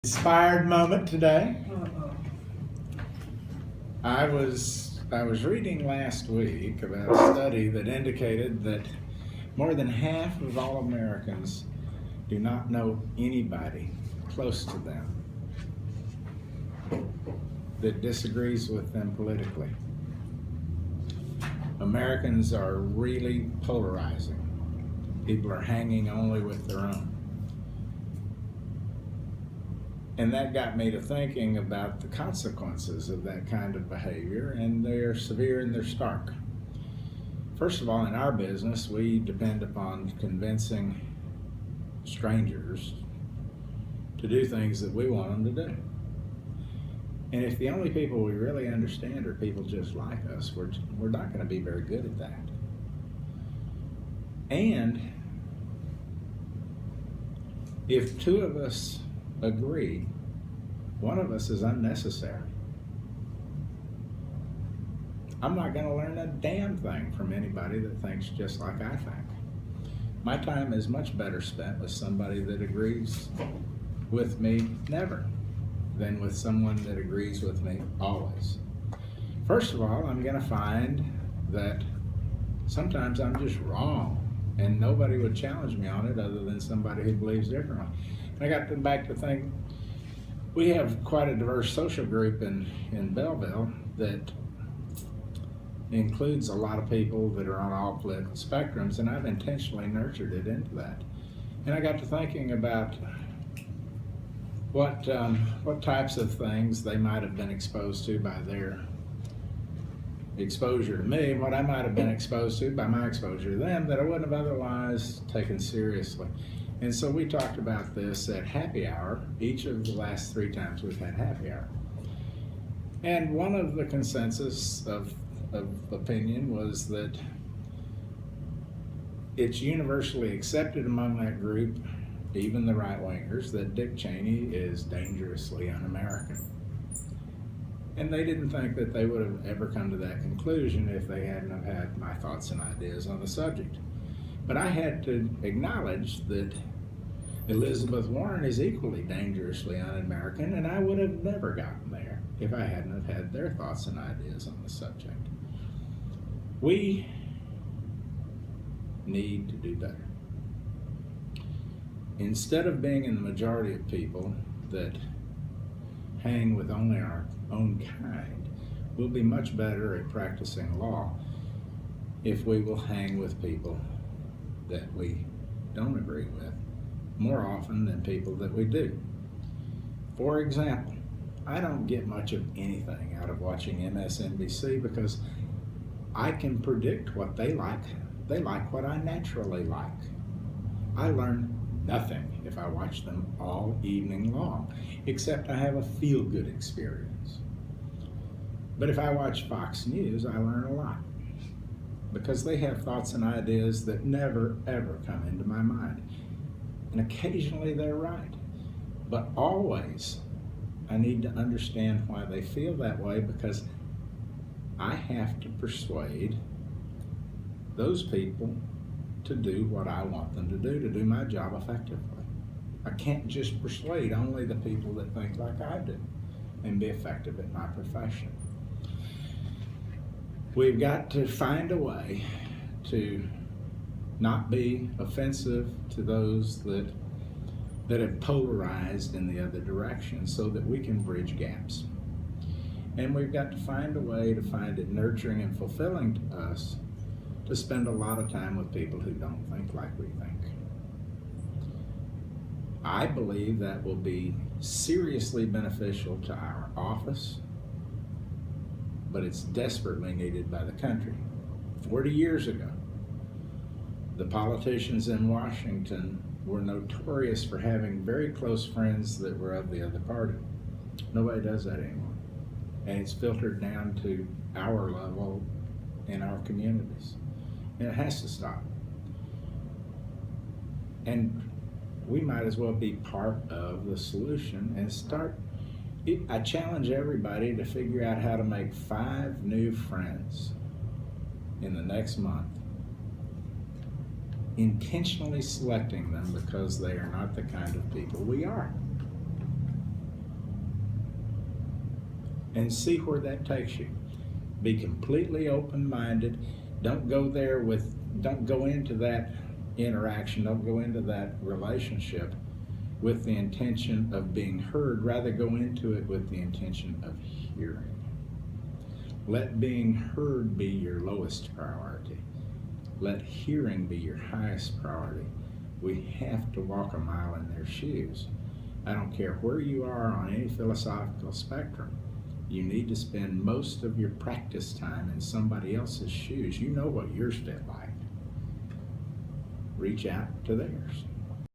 Inspired moment today. Uh-oh. I was reading last week about a study that indicated that more than half of all Americans do not know anybody close to them that disagrees with them politically. Americans are really polarizing. People are hanging only with their own. And that got me to thinking about the consequences of that kind of behavior, and they're severe and they're stark. First of all, in our business, we depend upon convincing strangers to do things that we want them to do. And if the only people we really understand are people just like us, we're not going to be very good at that. And if two of us agree, one of us is unnecessary. I'm not going to learn a damn thing from anybody that thinks just like I think. My time is much better spent with somebody that agrees with me never than with someone that agrees with me always. First of all, I'm going to find that sometimes I'm just wrong and nobody would challenge me on it other than somebody who believes differently. I got back to think, we have quite a diverse social group in Belleville that includes a lot of people that are on all political spectrums, and I've intentionally nurtured it into that. And I got to thinking about what types of things they might have been exposed to by their exposure to me, and what I might have been exposed to by my exposure to them that I wouldn't have otherwise taken seriously. And so we talked about this at happy hour, each of the last 3 times we've had happy hour. And one of the consensus of opinion was that it's universally accepted among that group, even the right-wingers, that Dick Cheney is dangerously un-American. And they didn't think that they would have ever come to that conclusion if they hadn't have had my thoughts and ideas on the subject. But I had to acknowledge that Elizabeth Warren is equally dangerously un-American, and I would have never gotten there if I hadn't have had their thoughts and ideas on the subject. We need to do better. Instead of being in the majority of people that hang with only our own kind, we'll be much better at practicing law if we will hang with people that we don't agree with more often than people that we do. For example, I don't get much of anything out of watching MSNBC because I can predict what they like. They like what I naturally like. I learn nothing if I watch them all evening long, except I have a feel-good experience. But if I watch Fox News, I learn a lot, because they have thoughts and ideas that never, ever come into my mind. And occasionally they're right. But always, I need to understand why they feel that way, because I have to persuade those people to do what I want them to do my job effectively. I can't just persuade only the people that think like I do and be effective at my profession. We've got to find a way to not be offensive to those that have polarized in the other direction, so that we can bridge gaps. And we've got to find a way to find it nurturing and fulfilling to us to spend a lot of time with people who don't think like we think. I believe that will be seriously beneficial to our office, but it's desperately needed by the country. 40 years ago, the politicians in Washington were notorious for having very close friends that were of the other party. Nobody does that anymore. And it's filtered down to our level in our communities. And it has to stop. And we might as well be part of the solution and start. I challenge everybody to figure out how to make 5 new friends in the next month, intentionally selecting them because they are not the kind of people we are. and see where that takes you. Be completely open-minded. Don't go into that interaction, don't go into that relationship with the intention of being heard. Rather, go into it with the intention of hearing. Let being heard be your lowest priority. Let hearing be your highest priority. We have to walk a mile in their shoes. I don't care where you are on any philosophical spectrum. You need to spend most of your practice time in somebody else's shoes. You know what yours fit like. Reach out to theirs.